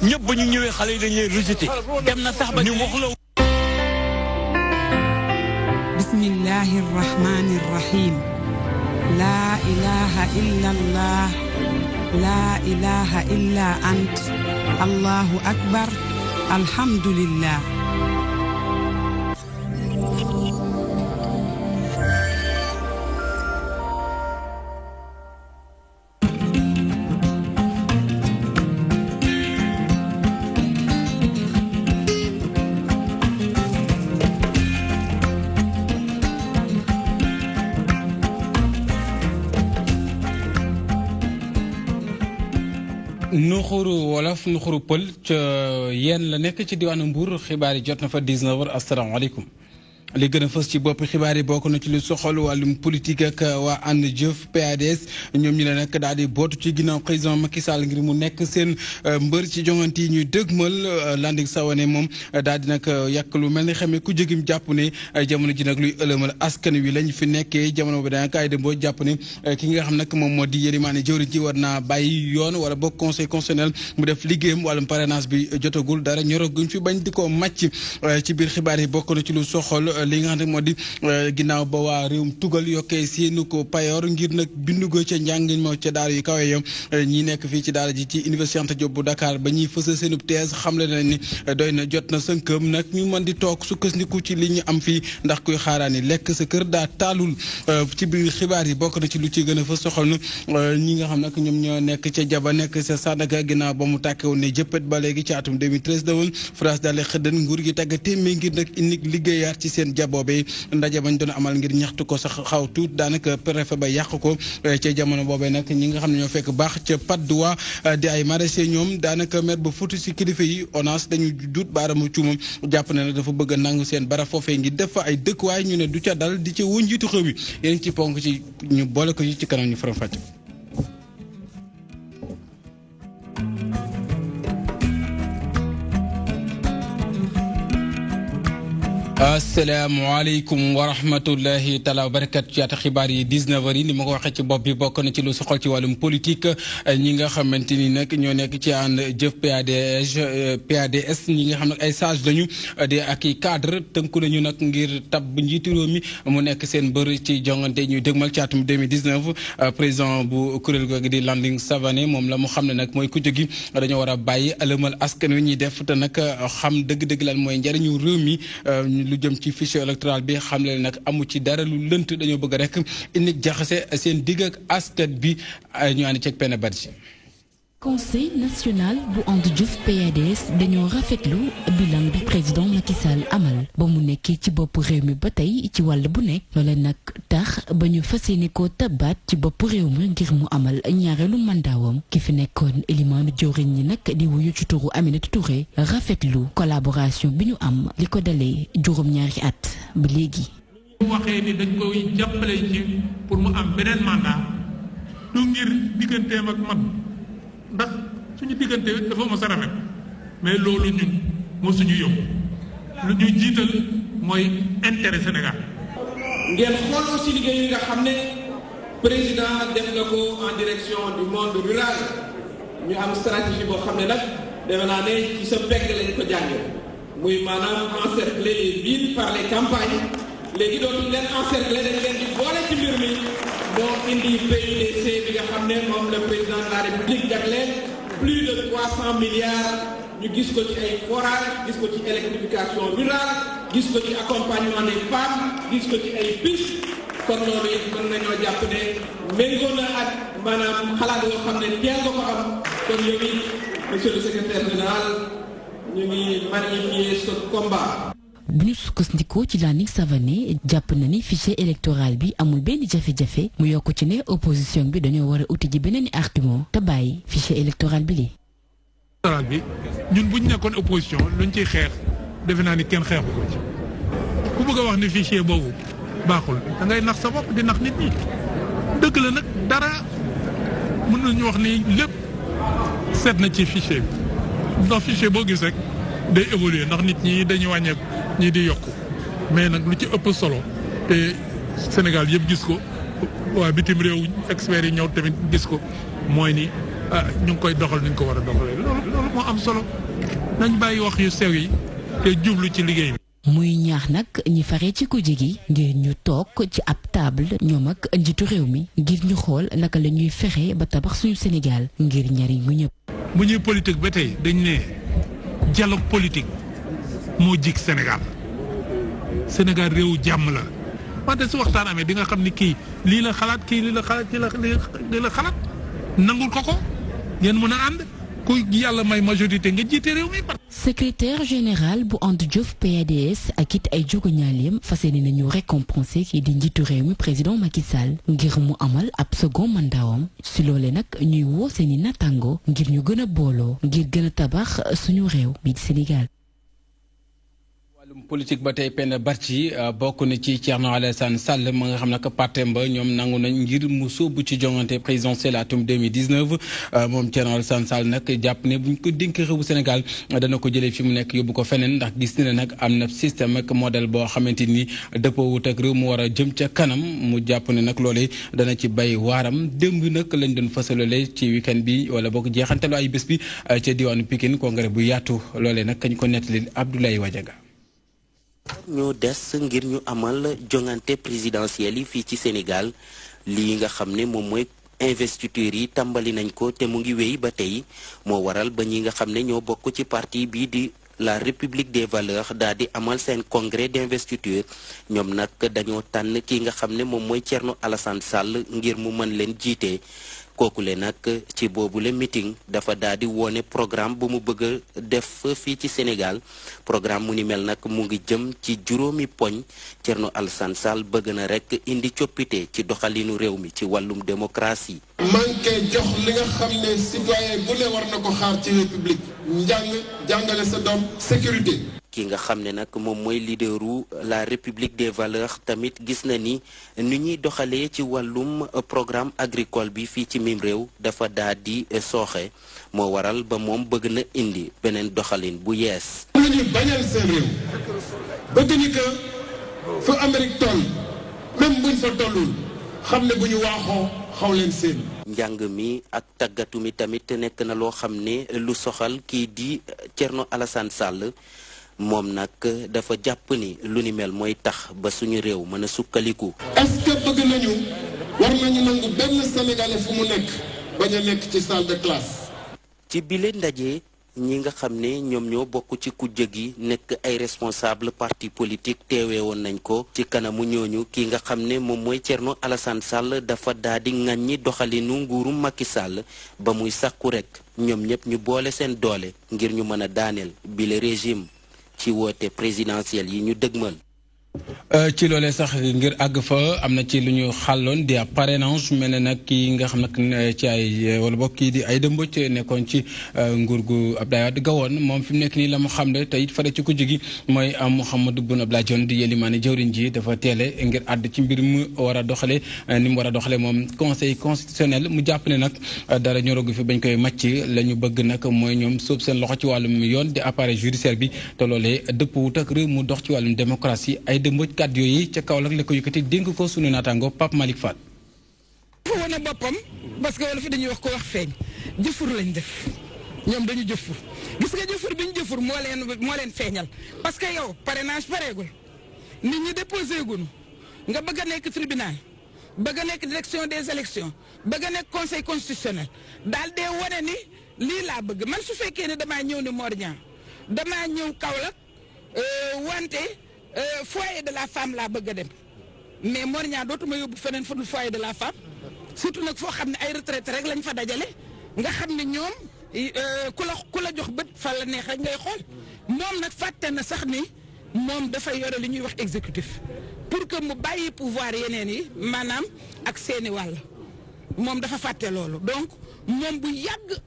ñëpp ba ñu ñëwee xale yi dañ leen rejeté dem na sax ba ñu wax la. bismillahi rahmani rahim. laa ilaha illa allah. laa ilaha illa ant. allahu akbar. alhamdulillah. nuxuru wolof nuxuru pël ca yéen la nekk ci diwaanu Mbour xibaar yi jot na fa 19h asalaamaaleykum li gën a fës ci bopp xibaar yi bokk na ci lu soxal wàllum politique ak waa ànd jëf PADS ñoom ñi ne nag daal di bootu ci ginnaaw président Macky Sall ngir mu nekk seen mbër ci jongante yi ñuy dëgmal Landing Savané moom daal di nag yàq lu mel ni xamee ku jégim jàpp ne jamono ji nag luy ëlëmal askan wi lañ fi nekkee jamono bi daanaka ay dëmboo jàpp ne ki nga xam nag moom moo di Yérimane jëwriñ ji war naa bàyyi yoon wala boog conseil constitutionnel mu def liggéeyam wàllum parrainage bi jotagul dara ñoroguñ fi bañ di ko màcc ci biir xibaar yi bokk na ci lu soxal li nga xam ne moo di ginnaaw ba waa réewum tugal yokkee seenu ko payoor ngir nag bindu go ca njàng moo ca daara yu kawe yo ñi nekk fii ci daara ji ci université Anta Diop bu Dakar ba ñuy fësal seenub thèse xamle nañ ni doy na jot na sënkëm nag ñu mën di toog sukkandiku ci li ñu am fii ndax kuy xaaraani lekk sa kër daa taalul ci biir xibaar yi bokk na ci lu ci gën a fa soxal na ñi nga xam nag ñoom ñoo nekk ca jaba nekk sa Sandaga ginnaaw ba mu tàkkewoon ne jëppët ba léegi ci atum 2013 da woon France daal xëddan nguur gi tàgga téeméer ngir nag indi liggéeyaat ci seen boobee ndaje bañ doon amal ngir ñaxtu ko sax xaw tuut daanaka préfet ba yàq ko ca jamono boobee nag ñi nga xam ne ñoo fekk baax ca Patte d'Oie di ay maraîchers ñoom daanaka maire ba fuutu si kilifa yi ONAS dañu duut baaramu cuumam jàpp ne nag dafa bëgg a nangu seen bara foofee ngir def fa ay dëkkuwaay ñu ne du ca dal di ca wuñ njiitu xew mi yéen ci ponk ci ñu boole ko ci kanam ñu faram fàcce. asalaamaaleykum wa rahmatullahi taala wa barakatu ci ata xibaar yi 19h yi ni ma ko waxee ci bopp bi bokk na ci lu soxal ci wàllum politique ñi nga xamante ni nag ñoo nekk ci ànd jëf PADS ñi nga xam ne ay sage lañu di ak i cadre tënku nañu nag ngir tab njiitu réew mi mu nekk seen bër ci jongante ñuy dëgmal ci atum 2019 président bu kuréel googu di Landing Savané moom la mu xam ne nag mooy ku jógi dañoo war a bàyyi ëlëmal askan wi ñuy def te nag xam dëgg-dëgg lan mooy njëriñu réew mi lu jëm ci fichier électoral bi xam leen nag amu ci dara lu lënt dañoo bëgg rek indi jaxase seen digg ak askan bi ñu ànd ceeg penn badji Conseil national bu ànd jëf PADS dañoo rafetlu bilan bi président Macky Sall amal ba mu nekkee ci bopp réew mi ba tey ci wàll bu nekk loola nag tax ba ñu fas yéene koo tabaat ci bopp réew mi ngir mu amal ñaareelu mandaawam ki fi nekkoon élimaanu jawriñ ñi nag di wuyu ci turu Aminata Touré rafetlu collaboration bi ñu am li ko dalee juróom-ñaari at ba léegi. bu waxee ni dañ koy jàppale ci pour mu am beneen mandat du ngir digganteem ak man. ndax suñu diggante dafa mos a rafet mais loolu ñun mosuñu yóbbu lu ñuy jiital mooy intérêt Sénégal. ngeen xool aussi liggéey yi nga xam ne président def na ko en direction du monde rural ñu am stratégie boo xam ne nag defe naa ne ci sa pegg lañ ko jàngee muy maanaam encercler les villes par les campagnes léegi dootuñ leen encercler dañ leen di boole ci mbir mi. moo indi PUDC bi nga xam ne moom le président de la République jagleel plus de 300 milliards ñu gis ko ci ay forage gis ko ci électrification rurale gis ko ci accompagnement des femmes gis ko ci ay piste kon loolu it mën nañoo jàpp ne méngoo na ak maanaam xalaat yoo xam ne teel nga ko am kon yow it monsieur le secrétaire général ñu ngi magnifier ce combat. bu ñu sukkandikoo ci Landing Savané jàpp na ni fichier électoral bi amul benn jafe-jafe mu yokk ci ne opposition bi dañoo war a uti ji beneen argument te bàyyi fichier électoral bi li électoral bi ñun bu ñu nekkoon opposition luñ ciy xeex defe naa ni kenn xeexu ko ci ku bëgg a wax ni fichier boobu baaxul da ngay nax sa bopp di nax nit ñi dëgg la nag dara mën nañu wax ni lépp seet na ci fichier bi ndax fichier boo gis rek day évoluer ndax nit ñi dañuy wàññeeku. ñii di yokku mais nag lu ci ëpp solo te Sénégal yëpp gis ko waa bitim réew experts yi ñëw tamit gis ko mooy ni ñu ngi koy doxal ni ñu ko war a doxalee loolu moo am solo nañ bàyyi wax yu sew yi te jublu ci liggéey bi. muy ñaax nag ñi fare ci kuje gi ngir ñu toog ci ab table ñoom ak njiitu réew mi ngir ñu xool naka la ñuy fexe ba tabax suñu Sénégal ngir njariñu ñëpp. bu ñuy politique ba tey dañ ne dialogue politique moo jig Sénégal réewu jàmm la wante su waxtaan amee di nga xam ni kii lii la xalaat kii lii la xalaat lii la xalaat nangul ko ngeen mën a ànd ku yàlla may majorité nga jiite réew mi. secrétaire général bu And Jëf PADS ak it ay jógoñaaleem fas yéene nañu récompenser kii di njiitu réew mi président Macky Sall ngir mu amal ab second mandatam si loole nag ñuy woo seeni natango ngir ñu gën a booloo ngir gën a tabax suñu réew bi di Sénégal. politique ba tey Penda Barthi bokk na ci Thierno Alassane Sall ma nga xam ne que partem ba ñoom nangu nañ ngir mu sóobu ci jongante présidentielle atum 2019 moom Thierno Alassane Sall nag jàpp ne buñ ko dénk réewu Sénégal dana ko jëlee fi mu nekk yóbbu ko feneen ndax gis na nag am na système ak modèle boo xamante ni dëppoowut ak réew mu war a jëm ca kanam mu jàpp ne nag loolee dana ci bay waaram démb nag lañ doon fësalale ci week-end bi wala boog jeexantalu ay bés bi ca diwaanu Pikine congrès bu yaatu loolee nag kañ ko nettali Abdoulaye Wadiaga. ñoo des ngir ñu amal jongante présidentielle yi fii ci Sénégal lii nga xam ne moom mooy investiture yi tàmbali nañ ko te mu ngi wéy ba tey moo waral ba ñi nga xam ne ñoo bokk ci parti bii di la République des valeurs daal di amal seen congrès d'investiture ñoom nag dañoo tànn ki nga xam ne moom mooy Thierno Alassane Sall ngir mu mën leen jiite. kooku le nag ci boobule meeting dafa daal di wone programme bu mu bëgg a def fii ci Sénégal programme mu ni mel nag mu ngi jëm ci juróomi poñ Thierno Alassane Sall bëgg na rek indi coppite ci doxalinu réew mi ci wàllum démocratie. manqué jox li nga xam ne citoyen bu ne war na ko xaar ci république jàngale sa doom sécurité. ki nga xam ne nag moom mooy leaderu la République des valeurs tamit gis na ni ñuy doxalee ci wàllum programme agricole bi fii ci mim réew dafa daal di sooxe moo waral ba moom bëgg na indi beneen doxalin bu yees. am nañu bañal seen réew bëgg ni que fu Amérique toll même buñ fa tollul xam ne bu ñu waaxoo xaw leen seen. njàng mi ak tàggatu mi tamit nekk na loo xam ne lu soxal kii di Thierno Alassane Sall. moom nag dafa jàpp ni lu ni mel mooy tax ba suñu réew mën a sukkaliku. est-ce que bëgg nañu war nañu nangu benn Sénégalais fu mu nekk bañ a nekk ci salle de classe. ci bile ndaje ñi nga xam ne ñoom ñoo bokk ci kujje gi nekk ay responsable parti politique teewee woon nañ ko ci kanamu ñooñu ki nga xam ne moom mooy Thierno Alassane Sall dafa daal di ŋàññi doxalinu nguuru Macky Sall ba muy sàkku rek ñoom ñëpp ñu boole seen doole ngir ñu mën a daaneel bile régime. ci woote présidentielle yi ñu dëgmal. ci loolee sax ngir àgg fa am na ci lu ñu xàlloon di ab parrainage mel ne nag kii nga xam nag ci ay wala bokk kii di Aïda Mbodj nekkoon ci nguur gu Abdoulaye Wade gawoon moom fi mu nekk nii la mu xam ne te it fare ci ko jigi mooy Mouhamadou Boun Abdallah Dionne di yélimaane jawriñ ji dafa teele ngir àdd ci mbir mu war a doxale ni mu war a doxale moom conseil constitutionnel mu jàpp ne nag dara ñorogu fi bañ koy màcc la ñu bëgg nag mooy ñoom sóob seen loxo ci wàllum yoon di appareil judiciaire bi te loolee dëpp wut ak réew mu dox ci wàllum démocratie Aïda Mbodj kàddu yooyu ca Kaolack la ko yëkkati dénk ko sunu naataango Pape Malick Fall. dafa wane boppam parce que wala fi dañuy wax ko wax feeñ jëfur lañ def ñoom dañu jëfur gis nga jëfur bi ñu jëfur moo leen feeñal parce que yow parrainage pareegul nit ñi déposé gunu nga bëgg a nekk tribunal bëgg a nekk direction des élections bëgg a nekk conseil constitutionnel daal dee wane ni lii laa bëgg man su fekkee ne damaa ñëw ni Mor Niang damaa ñëw Kaolack wante foyer de la femme laa bëgg a dem mais Mor Niang dootuma yóbbu feneen fu dul foyer de la femme surtout nag foo xam ne ay retraité rek lañ fa dajale nga xam ne ñoom ku la jox bët fa la neex rek ngay xool moom nag fàtte na sax ni moom dafa yore li ñuy wax exécutif pour que mu bàyyi pouvoir yeneen yi maanaam ak seeni wàll moom dafa fàtte loolu donc moom bu yàgg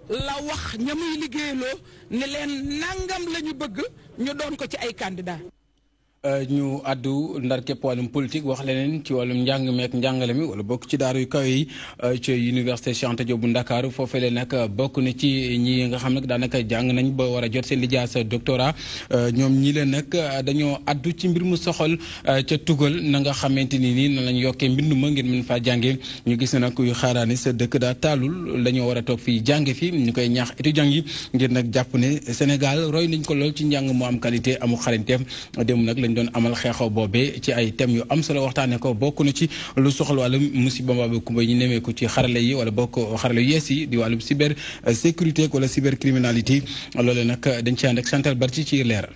la wax ña muy liggéeyloo ne leen nangam la ñu bëgg ñu doon ko ci ay candidat ñu àddu ndar képp wàllum politique wax leneen ci wàllum njàng meek njàngale mi wala bokk ci daaru yu kaw yi ci université Cheikh Anta Diop bu Ndakaaru foofee leen nag bokk na ci ñi nga xam nag daanaka jàng nañ ba war a jot seen lijaasa doctorat ñoom ñi leen nag dañoo àddu ci mbir mu soxal ca tugal na nga xamante ni nii na lañ yokkee mbindu ma ngir mën faa jànge ñu gis ne nag kuy xaaraani sa dëkk daa taalul dañoo war a toog fii jànge fi ñu koy ñaax étudiants yi ngir nag jàpp ne Sénégal roy nañ ko lool ci njàng mu am qualité amu xarañteef dem nag lañ doon amal xeexoo boobee ci ay thèmes yu am solo waxtaanee ko bokk na ci lu soxal wàllum musiba mbaa kumba ñu nemee ko ci xarale yi wala bokk xarale yu yees yi di wàllum cyber sécurité wala cybercriminalité loole nag dañ ci ànd ak Chantal Barci ci leeral.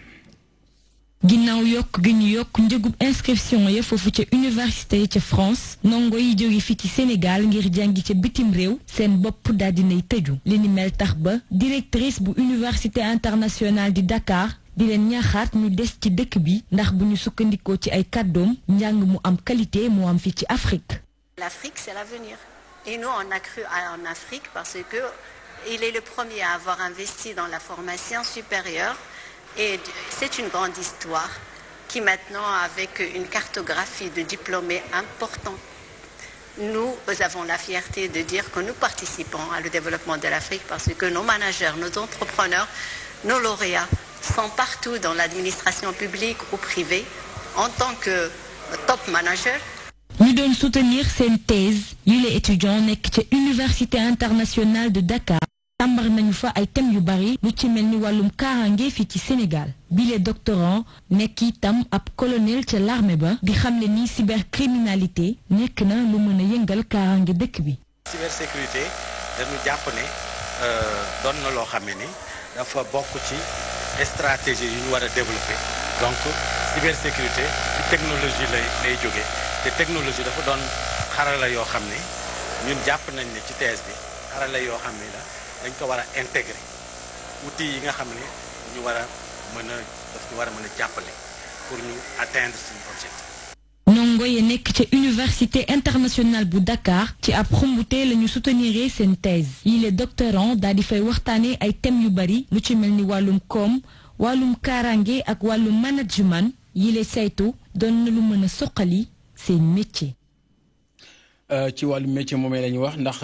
ginnaaw yokk gi ñu yokk njëgub inscription ya foofu ca université yi ca France ndongo yi jóge fii ci Sénégal ngir jàngi ca bitim réew seen bopp daal dinay tëju li ni mel tax ba directrice bu université internationale di Dakar di leen ñaaxaat ñu des ci dëkk bi ndax bu ñu sukkandikoo ci ay kàddoom njàng mu am qualité mu am fii ci Afrique. L'Afrique, c'est l'avenir. Et nous, on a cru en Afrique parce que il est le premier à avoir investi dans la formation supérieure. Et c'est une grande histoire qui maintenant, avec une cartographie de diplômés importants, nous avons la fierté de dire que nous participons au développement de l'Afrique parce que nos managers, nos entrepreneurs, nos lauréats sont partout dans l'administration publique ou privée en tant que top manager. Nous devons soutenir cette thèse. Il est étudiant nekk ci Université internationale de Dakar. Tàmbar nañu fa ay thèmes yu bari lu ci mel ni wàllum kaaraange fii ci Sénégal bile doctorant nekk itam ab colonel ca l'armée ba di xamle ni cybercriminalité nekk na lu mën a yëngal kaaraange dëkk bi. cybersécurité dañu jàpp ne doon na loo xam ne dafa bokk ci stratégie yu ñu war a développer donc cybersécurité ci technologie lay jóge te technologie dafa doon xarala yoo xam ne ñun jàpp nañ ne ci thèse bi xarala yoo xam ne la dañ ko war a intégrer outils yi nga xam ne ñu war a mën a daf ñu war a mën a jàppale pour ñu atteindre suñu objectif. ndongo yi nekk ca université internationale bu Dakar ci ab xumbute la ñu soutenir seen thèse yi les doctorants daal di fay waxtaanee ay thèmes yu bari lu ci mel ni wàllum koom wàllum kaaraange ak wàllum management yi les saytu doon na lu mën a soqali seen métier. ci wàllum métier moomee la ñu wax ndax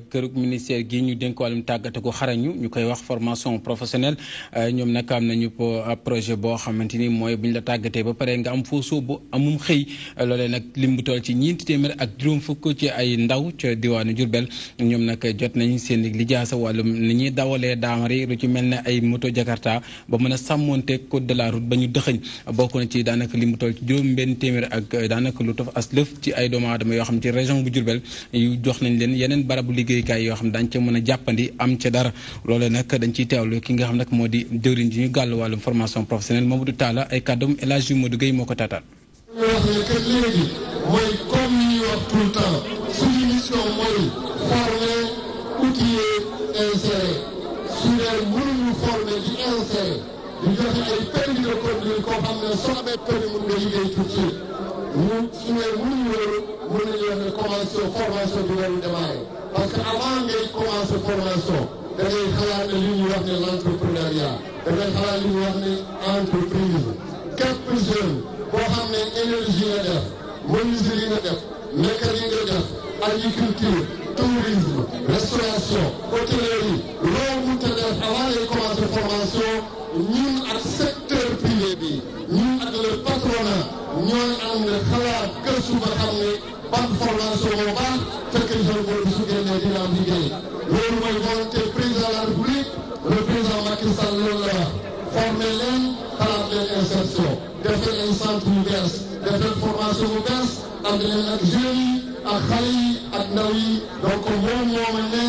kërug ministère gi ñu dénk wàllum tàggate ko xarañu ñu koy wax formation professionnelle ñoom nag am nañu projet boo xamante ni mooy bu ñu la tàggatee ba pare nga am foo sóobu amum xëy loolee nag lim bu toll ci ñeenti téeméer ak juróom fukk ci ay ndaw ca diwaanu Diourbel ñoom nag jot nañ seen lijaasa wàllum ni ñuy dawalee daamari lu ci mel ne ay moto Jakarta ba mën a sàmmonte code de la route ba ñu dëxëñ bokk na ci daanaka lim bu toll ci juróom benn téeméer ak daanaka lu tof as lëf ci ay doomu aadama yoo xam ci région bu yu jox nañ leen yeneen barabu liggéeykaay yoo xam dañ ca mën a jàppandi am ca dara loolee nag dañ ciy teewlu ki nga xam nag moo di jëwriñ ji ñu gàll wàllum formation professionnelle Mamadou Talla ay kàddoom El Hadji Modou Gueye moo ko taataan. ñu wax ne que léegi mooy comme ni ñuy wax tout le temps suñu mission mooy former outiller insérer su dee mënuñu former di insérer di joxe ay permis de conduire koo xam ne soo amee permis mun nga liggéey tout de suite ñun su dee mënuñu loolu mën nañu wax ne formation bi warul démarrer parce que avant ngay commencer formation da ngay xalaat ne li ñuy wax ne l'entrepreneuriat da ngay xalaat li ñuy wax ne entreprise képp jeune boo xam ne énergie nga def menuiserie nga def mécanique nga def agriculture tourisme restauration hôtellerie loo mënta def avant ngay commencer formation ñun ak secteur privé bi ñun ak le patronat ñooy am ne xalaat gëstu ba xam ne ban formation moo baax fekk jeune boobu su génnee dina am liggéey loolu mooy volonté président de la République le président Macky Sall loolu la wax former leen xalaat leen insertion defee ay centre yu bees defee formation bu bees ànd leen ak jeunes yi ak xale yi ak ndaw yi donc moom moo ma ne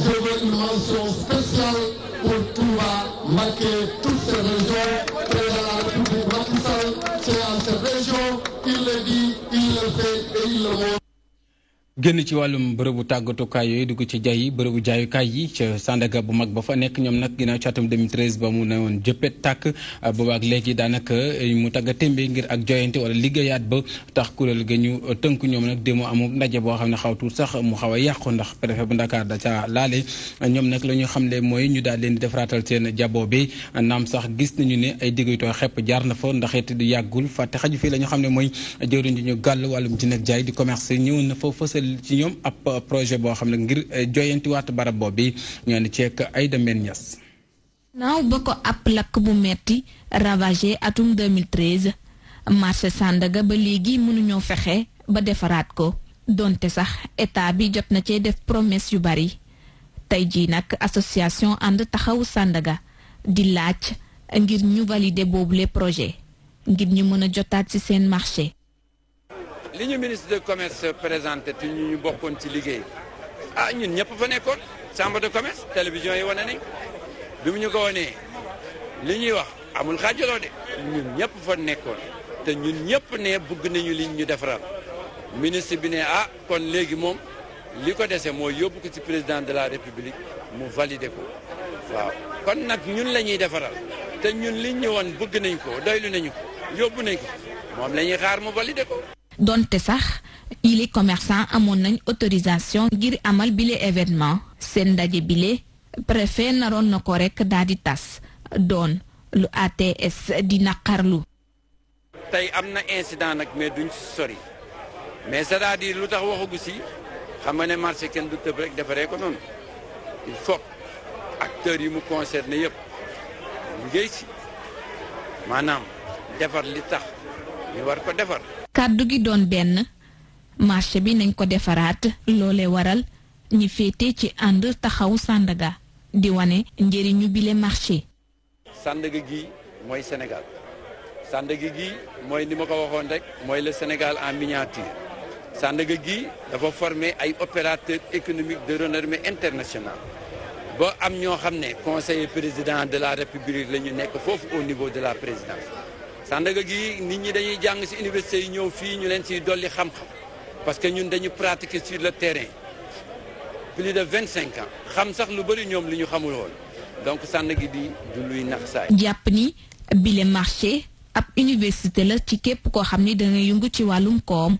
je veux une mention spéciale pour Touba, Mbacké, toutes ces régions. Président de la République Macky Sall, c'est en cette région, il le dit, il le fait et il le montre. génn ci wàllum bërëbu tàggatukaay yooyu dugg ci jaay bërëbu jaayukaay yi ca Sandaga bu mag ba fa nekk ñoom nag ginnaaw ci atum 2013 ba mu ne woon jëppet tàkk boobaak léegi daanaka mu tagga témbe ngir ak joyante wala liggéeyaat ba tax kuréel ga ñu tënk ñoom nag démo amul ndaje boo xam ne xaw tuut sax mu xaw a yàqu ndax préfet bu Dakar da ca laale ñoom nag la ñu xamle mooy ñu daal leen di defaraatal seen jaboo bi naam sax gis nañu ne ay diggantoo xepp jaar na fa ndax it di yàggul fàtte xaju fii la ñu xam ne mooy jëwriñ ji ñu gàll wàllum jënd ak jaay di commerce ñëw na fa fësal ci ñoom ab projet boo xam ne ngir joyantiwaat barab boobu ñoo ne ceek ay demeen ñas naaw ba ko ab lakk bu metti ravagé atum 2013 marché Sandaga ba léegi mënuñoo fexe ba defaraat ko donte sax état bi jot na cee def promesse yu bari tey jii nag association ànd taxawu Sandaga di laaj ngir ñu valider boobu les projets ngir ñu mën a jotaat ci seen marché. li ñu ministre de commerce présenté te ñu bokkoon ci liggéey ñun ñëpp fa nekkoon chambre de commerce télévision yi wane nañ bi mu ñu ko wanee li ñuy wax amul xaajaloo de ñun ñëpp fa nekkoon te ñun ñëpp ne bëgg nañu li ñu defaral ministre bi ne kon léegi moom li ko dese mooy yóbbu ko ci président de la république mu valider ko waaw kon nag ñun la ñuy defaral te ñun liñ ñu woon bëgg nañ ko doylu nañu ko yóbbu nañ ko moom la ñuy xaar mu valider ko. donte sax yile commerçant amoon nañ autorisation ngir amal bile événement seen ndaje bile préfet naroon na ko rek daal di tas doon lu ATS di naqarlu. tey am na incident nag mais duñ ci sori mais c'est-à-dire lu tax waxagu si xam nga ne marché kenn du tëb rek defaree ko noonu il faut acteurs yi mu concerné yëpp liggéey si maanaam defar li tax ñu war ko defar. kàddu gi doon benn marché bi nañ ko defaraat loole waral ñi féete ci ànd taxawu Sandaga di wane njëriñu bile marché. Sandaga gi mooy Sénégal Sandaga gi mooy ni ma ko waxoon rek mooy le Sénégal en miniature Sandaga gi dafa former ay opérateurs économiques de renommée internationale ba am ñoo xam ne conseiller président de la République la ñu nekk foofu au niveau de la présidence. Sandaga gi nit ñi dañuy jàng ci université yi ñëw fii ñu leen ciy dolli xam-xam parce que ñun dañu pratiquer sur le terrain plus de 25 ans xam sax lu bari ñoom li ñu xamul woon donc Sandaga gi du luy nax saay. jàpp ni bile marché ab université la ci képp koo xam ni danga yëngu ci wàllum koom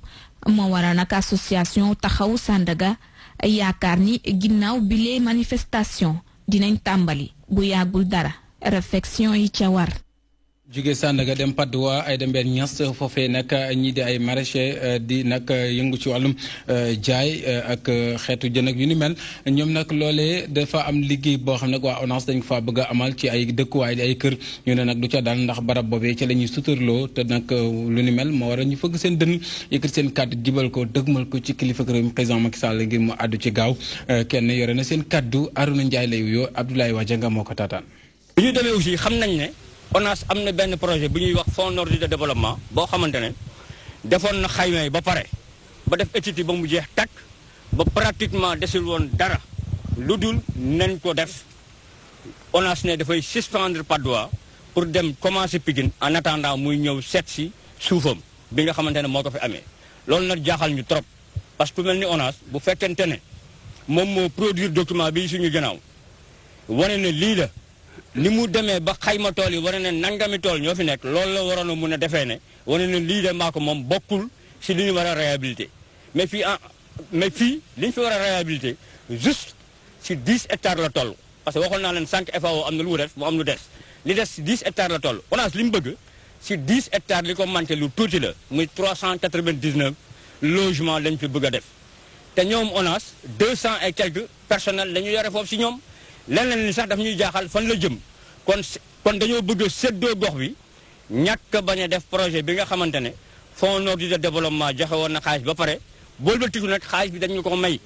moo waral nag association taxawu Sandaga yaakaar ni ginnaaw bile manifestation dinañ tàmbali bu yàggul dara réflexion yi ca war. jóge Sandaga dem Patte d'Oie ay dembeen ñas foofee nag ñii di ay maraîcher di nag yëngu ci wàllum jaay ak xeetu jën ak yu ni mel ñoom nag loolee dafa am liggéey boo xam ne waa ONAS dañ ko faa bëgg a amal ci ay dëkkuwaay di ay kër ñu ne nag du ca dal ndax barab boobee ci la ñuy suturloo te nag lu ni mel moo war a ñu fëgg seen dënn yëkkati seen kàddu jibal ko dëgmal ko ci kilifa réew mi président Macky Sall ngir mu àddu ci gaaw kenn yore na seen kàddu Arouna Ndiaye lay wuyoo Abdoulaye Wadianga moo ko taataan. bi ñu demee aussi xam nañ ne ONAS am na benn projet bu ñuy wax fonds nordique de développement boo xamante ne defoon na xayma yi ba pare ba def étude ba mu jeex takk ba pratiquement desul woon dara lu dul nañ ko def ONAS ne dafay suspendre Patte d'Oie pour dem commencer Pikine en attendant muy ñëw seet si suufam bi nga xamante ne moo ko fi amee. loolu nag jaaxal ñu trop parce que mel ni ONAS bu fekkente ne moom moo produire document bi suñu gannaaw wane ne lii la. ni mu demee ba xayma tool yi wane ne nangami tool ñoo fi nekk loolu la waroon a mun a defee ne wane ne lii de maa ko moom bokkul si li ñu war a réhabilité mais fii li ñu fi war a réhabilité juste si 10 hectares la toll parce que waxoon naa leen 5 FAO am na lu mu def mu am lu des li des si 10 hectares la toll ONAS li mu bëgg si 10 hectares li ko manqué lu tuuti la muy 399 logements lañ fi bëgg a def te ñoom ONAS 200 et quelques personnels la ñu yore foofu si ñoom. leneen li sax daf ñuy jaaxal fan la jëm kon dañoo bëgg a séddoo gox bi ñàkk bañ a def projet bi nga xamante ne fonds nordique de développement joxe woon na xaalis ba pare boolbatiku nag xaalis bi dañu ko may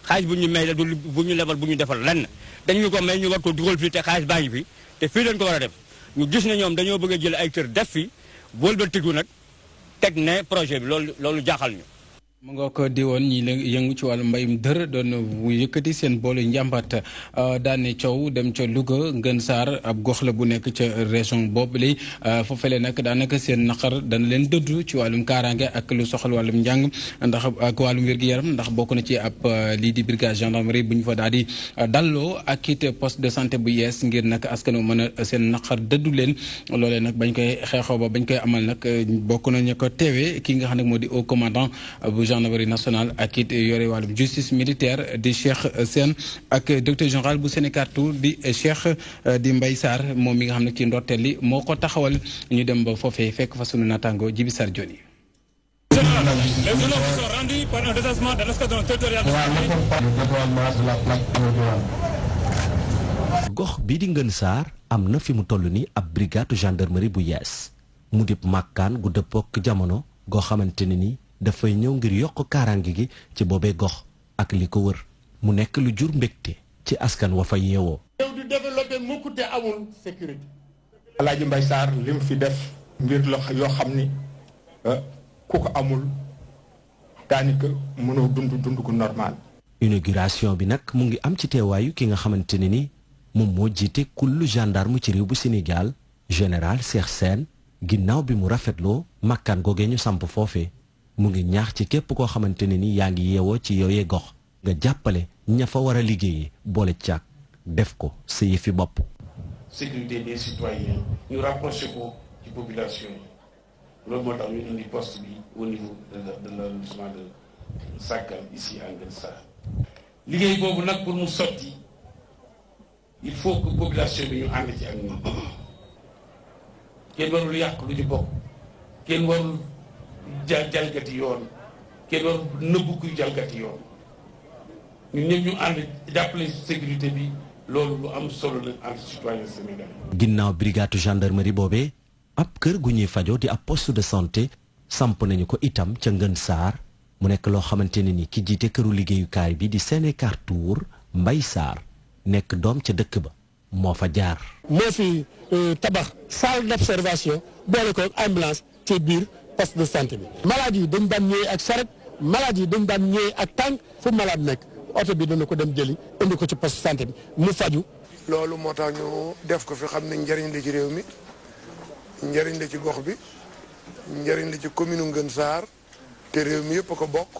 xaalis bu ñu may la du bu ñu lebal bu ñu defal lenn dañu ko may ñu war ko dugal fii te xaalis baa ngi fi te fii lañ ko war a def ñu gis ne ñoom dañoo bëgg a jël ay kër def fi boolbatiku nag teg ne projet bi loolu jaaxal ñu. mu nga ko di woon ñi yëngu ci wàllu mbayum dër doon yëkkati seen boolu njàmbat daane coow dem ca Louga Ngën Saar ab gox la bu nekk ca région boobu li foofale nag daanaka seen naqar dana leen dëddu ci wàllum kaaraange ak lu soxal wàllum njàng ndax ak wàllum wér-gu-yaram ndax bokk na ci ab lii di brigade gendarmerie bu ñu fa daal di dalloo ak it poste de santé bu yees ngir nag askan wi mën a seen naqar dëddu leen loolee nag bañ koy xeexoo ba bañ koy amal nag bokk nañu ko teewee ki nga xam ne moo di haut commandant bu gendarmerie nationale ak it yore wàllum justice militaire di Cheikh Sène ak directeur général bu Sénécartour di Cheikh di Mbaye Sarr moom mi nga xam ne ci ndorteel li moo ko taxawal ñu dem ba foofee fekk fa sunu naataango Jibi Sarr Dioni. Les zones sont rendues par un détachement de l'escadron territorial. gox bii di Ngën Saar am na fi mu toll ni ab brigade gendarmerie bu yees mu dib màkkaan gu dëppook jamono goo xamante ne ni dafay ñëw ngir yokk kaaraange gi ci boobee gox ak li ko wër mu nekk lu jur mbégte ci askan wa fa yeewoo. réew di développé mukk te amul sécurité. Alaaji Mbaye Sarr li mu fi def mbir la yoo xam ni ku ko amul daanaka mënoo dund gu normal. inauguration bi nag mu ngi am ci teewaayu ki nga xamante ne ni moom moo jiite kullu gendarme ci réew bu Sénégal général Cheikh Sène ginnaaw bi mu rafetloo makkaan googee ñu samp foofee mu ngi ñaax ci képp koo xamante ne ni yaa ngi yeewoo ci yooyee gox nga jàppale ña fa war a liggéeyee boole caag def ko sa yëfi bopp. sécurité des citoyens ñu rapproché ko ci population yi loolu moo tax ñu indi poste bi au niveau de l'arrondissement de Sakal ici à Ngën Saar. liggéey boobu nag pour mu sotti il faut que population bi ñu ànd ci ak ñun kenn warul yàq lu ñu bokk kenn warul jalgati yoon kenn warul nëbbu kuy jalgati yoon ñun ñëpp ñu ànd jàppale sécurité bi loolu lu am solo la entre citoyen sénégalais. ginnaaw brigade gendarmerie boobee ab kër gu ñuy fajoo di ab poste de santé samp nañu ko itam ca Ngën Saar mu nekk loo xamante ne ni ki jiite këru liggéeyukaay bi di Sénécartour Mbaye Sarr nekk doom ca dëkk ba moo fa jaar. moo fi tabax salle d'observation boole ko ambulance ci biir poste de santé bi. malade yi dañ daan ñëwee ak saret malade yi dañ daan ñëwee ak tànk fu malade nekk oto bi dana ko dem jëli indi ko ci poste de santé bi mu faju. loolu moo tax ñu def ko fi xam ne njëriñ la ci réew mi njëriñ la ci gox bi njëriñ la ci commune Ngën Saar te réew mi yëpp a ko bokk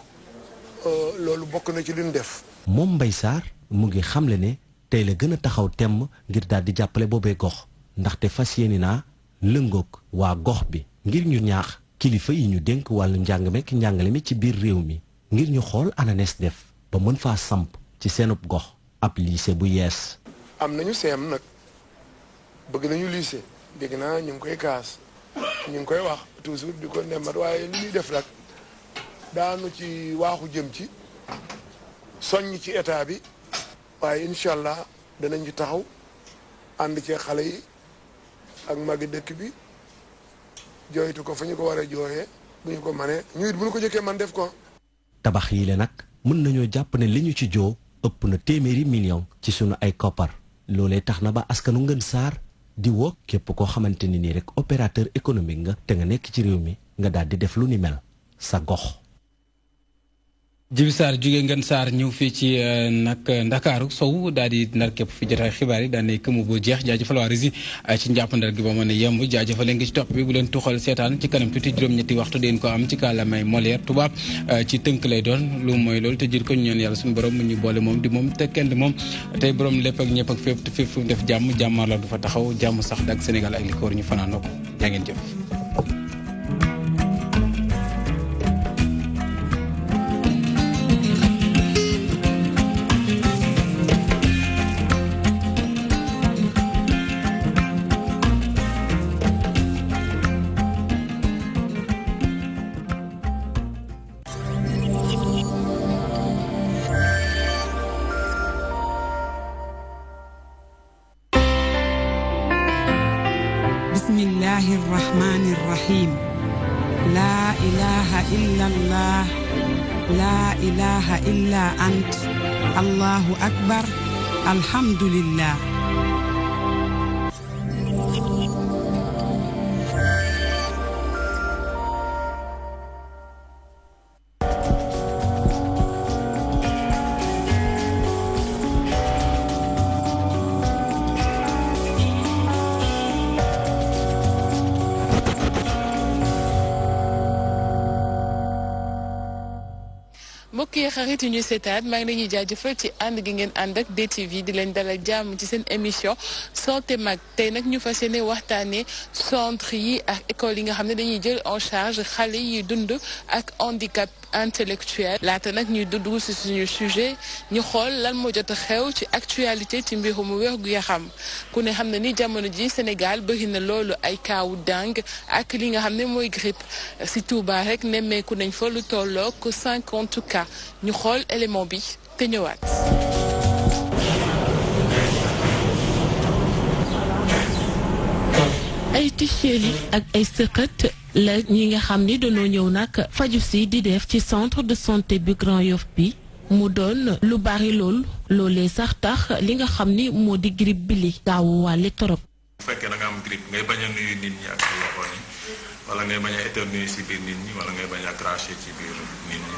loolu bokk na ci li ñu def. moom Mbaye Sarr mu ngi xamle ne tey la gën a taxaw temm ngir daal di jàppale boobee gox ndaxte fas yéene naa lëngoog waa gox bi ngir ñu ñaax kilifa yi ñu dénk wàllu njàng mekk njàngale mi ci biir réew mi ngir ñu xool ananes def ba mën faa samp ci seenub gox ab lycée bu yees. am nañu CM nag bëgg nañu lycée dégg naa ñu ngi koy kaas ñu ngi koy wax toujours di ko nemmat waaye li ñuy def nag daanu ci waaxu jëm ci soññ ci état bi waaye incha allah danañ ci taxaw ànd ci xale yi ak magi dëkk bi jooytu ko fa ñu ko war a jooyee bu ñu ko manee ñu it bu ñu ko jëkkee man def ko. tabax yi la nag mën nañoo jàpp ne li ñu ci joo ëpp na téeméeri million ci sunu ay koppar loolee tax na ba askanu Ngën Saar di woo képp koo xamante ni nii rek opérateur économique nga te nga nekk ci réew mi nga daal di def lu ni mel sa gox. Jibi Sarr jóge Ngën Saar ñëw fii ci nag Ndakaaru Sow daal di nar képp fi jotaay xibaar yi daan ne këmu bu jeex jaajëfal waa Rési ci njàppandal gi ba mën a yemb jaajëfal leen ngi ci topp bi bu leen tuxal seetaan ci kanam tuuti juróom-ñetti waxtu deen ko am ci kàllaamay Molière tubaab ci tënk lay doon lu mooy loolu te jër ko ñu ñoon yàlla suñu borom mu ñu boole moom di moom te kenn di moom tey borom lépp ak ñëpp ak fépp te fépp fu def jàmm jàmmaar la du fa taxaw jàmm sax ak Sénégal ak li ko war ñu fanaanoo ko yaa ngeen jëf. الله الرحمن الرحيم لا إله إلا الله لا إله إلا أنت الله أكبر الحمد لله mbokk yi xarit yi ñuy seetaan maa ngi leen di jaajëfal ci ànd gi ngeen ànd ak DTV di leen dalal jàmm ci seen émission santé mag tey nag ñu fas yéene waxtaanee centre yi ak école yi nga xam ne dañuy jël en charge xale yi dund ak handicap intellectuel laata nag ñuy dugg ci suñu sujet ñu xool lan moo jot a xew ci actualité ci mbirum wér-gu-yaram ku ne xam ne ni jamono ji Sénégal bëri na loolu ay kaawu dengue ak li nga xam ne mooy grippe ci Touba rek nemmeeku nañ fa lu tollook 50 cas ñu xool élément bi te ñëwaat. ay ticheeli ak ay sëqët la ñi nga xam ni dañoo ñëw nag faju si di def ci centre de santé bi Grand Yoff bi mu doon lu bari lool loolee sax tax li nga xam ni moo di grippe bi li gaawu wàlle torop. bu fekkee da nga am grippe ngay bañ a nuyu nit ñi ak loxo yi wala ngay bañ a éternuer ci biir nit ñi wala ngay bañ a cracher ci biir nit ñi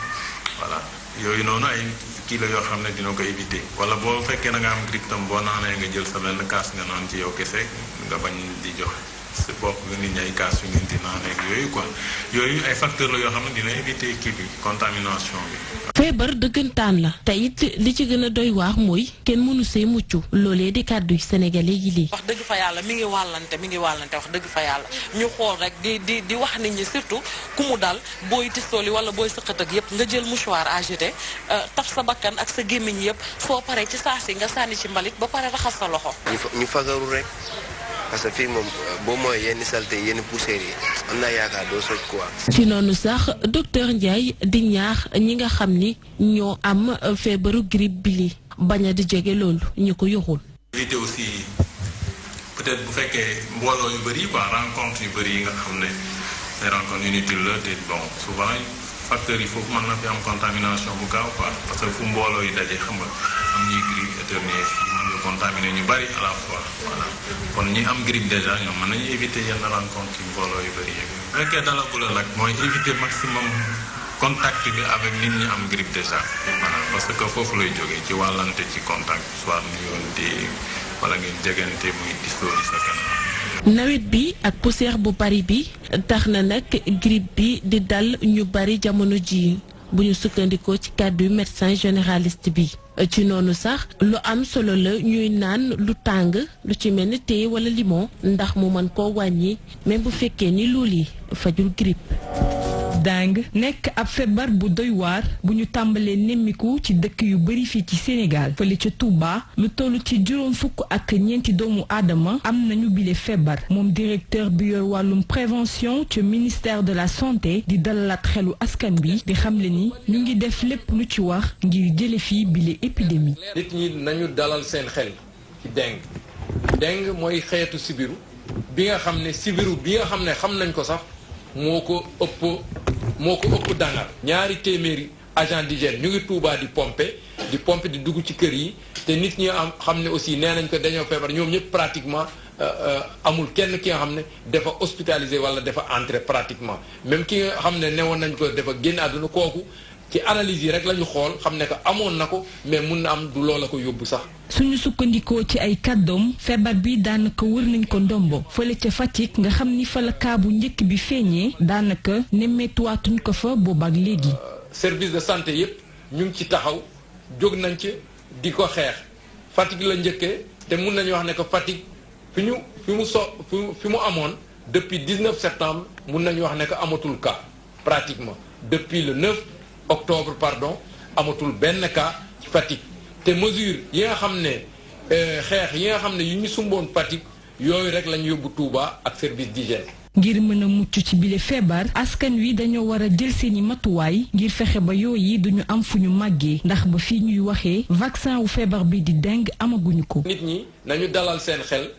voilà yooyu noonu ay kii la yoo xam ne dina ko éviter wala boo fekkee da nga am grippe tam boo naanee nga jël sa benn kaas nga naan ci yow kese nga bañ di jox si bopp nga nit ñi ay kaas yu ngeen di naanee yooyu quoi yooyu ay facteurs la yoo xam ne dina éviter kii bi contamination bi. feebar dëggantaan la te it li ci gën a doy waar mooy kenn mënu see mucc loolee di kàddu sénégalais yi lii. wax dëgg fa yàlla mi ngi wàllante wax dëgg fa yàlla ñu xool rek di wax nit ñi surtout ku mu dal booy tistooli wala booy sëqat ak yëpp nga jël mouchoir à jeter taf sa bakkan ak sa gémmiñ yëpp soo paree ci saa si nga sànni ci mbalit ba pare raxas sa loxo. ñu fagaru rek. parce que fii moom boo mooy yenn salte yenn poussières yi am naa yaakaar doo soj quoi. ci noonu sax docteur Ndiaye di ñaax ñi nga xam ni ñoo am feebaru grippe bi li bañ a di jege loolu ñu ko yoxul. éviter aussi peut-être bu fekkee mbooloo yu bëri quoi rencontre yu bëri yi nga xam ne ay rencontre inutile la te bon souvent facteurs yi foofu mën na fi am contamination bu gaaw quoi parce que fu mbooloo yi daje xam nga am ñuy grippe éternuer mën nga contaminer ñu bëri à la fois voilà kon ñi am grippe déjà ñoom mën nañu éviter yenn rencontre yi mbooloo yu bëri yeeg bu fekkee dalagu la nag mooy éviter maximum contact bi avec nit ñi am grippe déjà voilà parce que foofu lay jógee ci wàllante ci contact soit nuyoonte wala ngeen jegante muy distooli sa kanam. nawet bi ak poussière bu bari bi tax na nag grippe bi di dal ñu bari jamono ji bu ñu sukkandikoo ci kàddu médecin généraliste bi ci noonu sax lu am solo la ñuy naan lu tàng lu ci mel ni thé wala limon ndax mu mën koo wàññi même bu fekkee ni loolu yi fajul grippe. dengue nekk ab feebar bu doy waar bu ñu tàmbalee nemmiku ci dëkk yu bari fii ci Sénégal fële ca Touba lu toll ci juróom fukk ak ñeenti doomu aadama am nañu bile feebar moom directeur bi yor wàllum prévention ci ministère de la santé di dalalaat xelu askan bi di xamle ni ñu ngi def lépp lu ci wax ngir jële fii bile épidémie. nit ñi nañu dalal seen xel ci dengue mooy xeetu sibiru bi nga xam ne sibiru bi nga xam ne xam nañ ko sax moo ko ëpp dangar ñaari téeméeri agent d'hygiène ñu ngi Touba di pomper di dugg ci kër yi te nit ñi am xam ne aussi nee nañ ko dañoo feebar ñoom ñëpp pratiquement amul kenn ki nga xam ne dafa hospitalisé wala dafa entré pratiquement même ki nga xam ne newoon nañ ko dafa génn àdduna kooku ci analyse yi rek la ñu xool xam ne que amoon na ko mais mun na am du loola ko yóbbu sax. suñu sukkandikoo ci ay kàddoom feebar bi daanaka wër nañ ko ndombo fële ca Fatick nga xam ni fa la kaa bu njëkk bi feeñee daanaka nemmeetuwaatuñ ko fa boobaak léegi. service de santé yépp ñu ngi ci taxaw jóg nañ ci di ko xeex Fatick la njëkkee te mun nañu wax ne que Fatick fi mu amoon depuis 19 septembre mun nañu wax ne que amatul cas pratiquement depuis le 9 octobre amatul benn cas ci Fatick te mesure yi nga xam ne xeex yi nga xam ne yu ñu sumboon Fatick yooyu rek lañu yóbbu Touba ak service d'hygiène. ngir mën a mucc ci bile feebar askan wi dañoo war a jël seeni matuwaay ngir fexe ba yooyu duñu am fu ñu màggee ndax ba fii ñuy waxee vaccin wu feebar bi di dengue amaguñu ko. nit ñi nañu dalal seen xel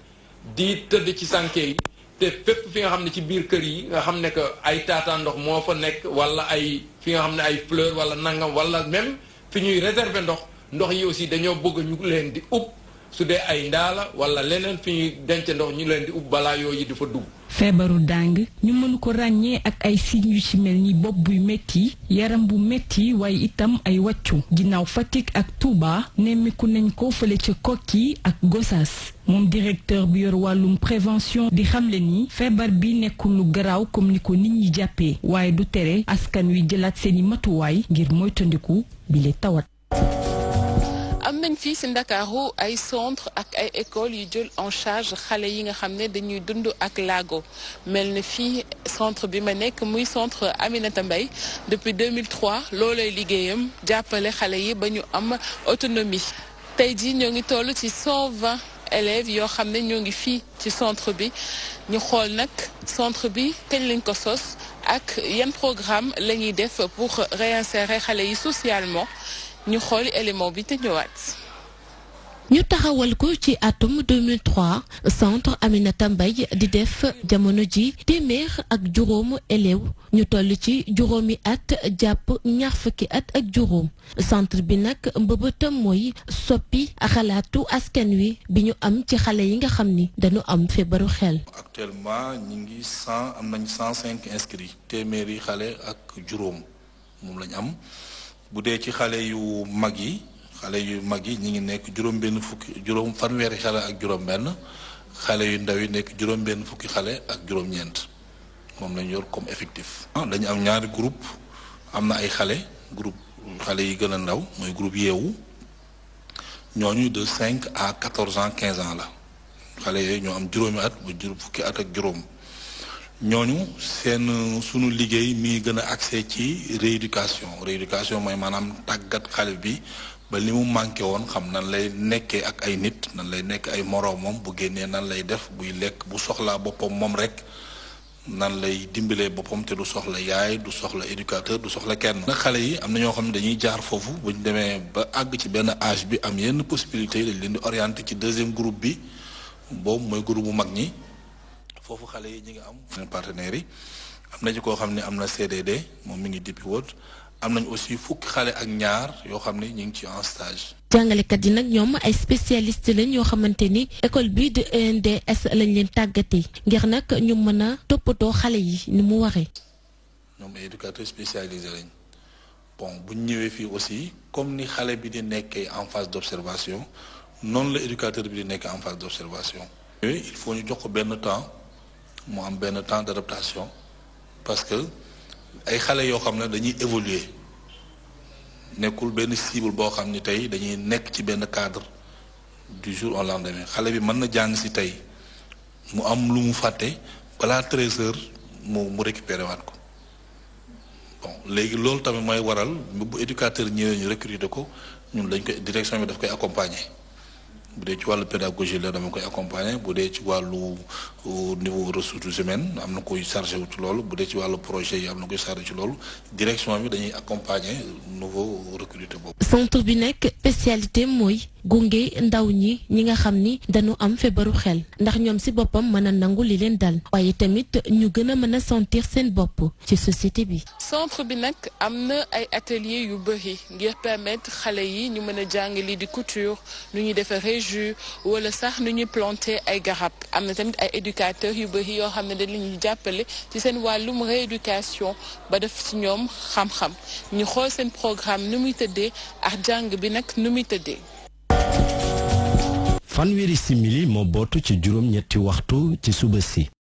di tëdd ci sànke yi te fépp fi nga xam ne ci biir kër yi nga xam ne que ay taataan ndox moo fa nekk wala ay fi nga xam ne ay fleur wala nangam wala même fi ñuy réserver ndox yi aussi dañoo bëgg ñu leen di ub su dee ay ndaala wala leneen fi ñuy denc ndox ñu leen di ub balaa yooyu di fa dugg. feebaru dàng ñu mën ko ràññee ak ay signes yu ci mel ni bopp buy metti yaram bu metti waaye itam ay wàccu ginnaaw Fatick ak Touba nemmiku nañ ko fële ca Koki ak Gossas moom directeur bi yor wàllum prévention di xamle ni feebar bi nekkul lu garaaw comme ni ko nit ñi jàppee waaye du tere askan wi jëlaat seeni matuwaay ngir moytandiku bile tawat. am nañ fii ci Ndakaaru ay centre ak ay école yu jël en charge xale yi nga xam ne dañuy dund ak laago mel na fii centre bi ma nekk muy centre Aminata Mbaye depuis 2003 loolay liggéeyam jàppale xale yi ba ñu am autonomie tey jii ñoo ngi toll ci 120 élèves yoo xam ne ñoo ngi fii ci centre bi ñu xool nag centre bi kañ lañ ko sos ak yan programme la ñuy def pour réinsérer xale yi socialement ñu xooli élément bi te ñëwaat. ñu taxawal ko ci atum 2003 centre Aminata Mbaye di def jamono ji téeméer ak juróomu élève ñu toll ci juróomi at jàpp ñaar fukki at ak juróom centre bi nag mbëbëtam mooy soppi xalaatu askan wi bi ñu am ci xale yi nga xam ni dañu am feebaru xel. actuellement ñi ngi am nañ 105 inscrits téeméeri xale ak juróom moom lañ am. bu dee ci xale yu mag yi ñi ngi nekk juróom fanweeri xale ak juróom benn xale yu ndaw yi nekk juróom benn fukki xale ak juróom ñeent moom lañu yor comme effectif. dañu am ñaari groupe am na ay groupe xale yi gën a ndaw mooy groupe yeewu ñooñu de 5 à 14 ans 15 ans la xale yooyu ñoo am juróomi at ba fukki at ak juróom. ñooñu sunu liggéey mi gën a accès ci rééducation mooy maanaam tàggat xale bi ba li mu manqué woon xam nan lay nekkee ak ay nit nan lay nekk ay moroomam bu génnee nan lay def buy lekk bu soxlaa boppam moom rek nan lay dimbalee boppam te du soxla yaay du soxla éducateur du soxla kenn. nag xale yi am na ñoo xam ne dañuy jaar foofu bu ñu demee ba àgg ci benn âge bi am yenn possibilités yi dañ leen di orienté ci deuxième groupe bi boobu mooy groupe bu mag ñi. foofu xale yi ñi ngi am partenaires yi am na ci koo xam ne am na CDD moom mi ngi DP World am nañ aussi fukki xale ak ñaar yoo xam ne ñu ngi ci en stage. jàngalekat yi nag ñoom ay spécialiste lañ yoo xamante ni école bi de ENDS lañ leen tàggatee ngir nag ñu mën a toppatoo xale yi ni mu waree. ñoom ay éducateurs spécialisés lañ bon bu ñu ñëwee fii aussi comme ni xale bi di nekkee en phase d'observation noonu la éducateur bi di nekkee en phase d'observation. il faut ñu jox ko benn temps. mu am benn temps d'adaptation parce que ay xale yoo xam ne dañuy évoluer nekkul benn cible boo xam ni tey dañuy nekk ci benn cadre du jour au lendemain xale bi mën na jàng ci tey mu am lu mu fàtte balaa 13 heures mu récupérer waat ko bon léegi loolu tamit mooy waral bu éducateur ñëwee ñu recruter ko ñun dañ koy direction bi daf koy accompagner. bu dee ci wàllu pédagogie la dama koy accompagner bu dee ci wàllu niveau ressources humaines am na koy chargé wu ci loolu bu dee ci wàllu projet yi am na koy chargé ci loolu direction bi dañuy accompagner nouveau recruté boobu. centre bi nekk spécialité mooy gunge ndaw ñi nga xam ni dañu am feebaru xel ndax ñoom ci boppam mën a nangu li leen dal waaye tamit ñu gën a mën a sentir seen bopp ci société bi. centre bi nag am na ay atelier yu bëri ngir permettre xale yi ñu mën a jàng lii di couture nu ñuy defee jus wala sax nu ñuy planter ay garab am na tamit ay éducateurs yu bëri yoo xam ne dañ leen jàppale ci seen wàllum rééducation ba def ci ñoom xam-xam ñu xool seen programme nu muy tëddee ak jàng bi nag nu muy tëddee. fanweeri simili moo bootu ci juróom ñetti waxtu ci suba si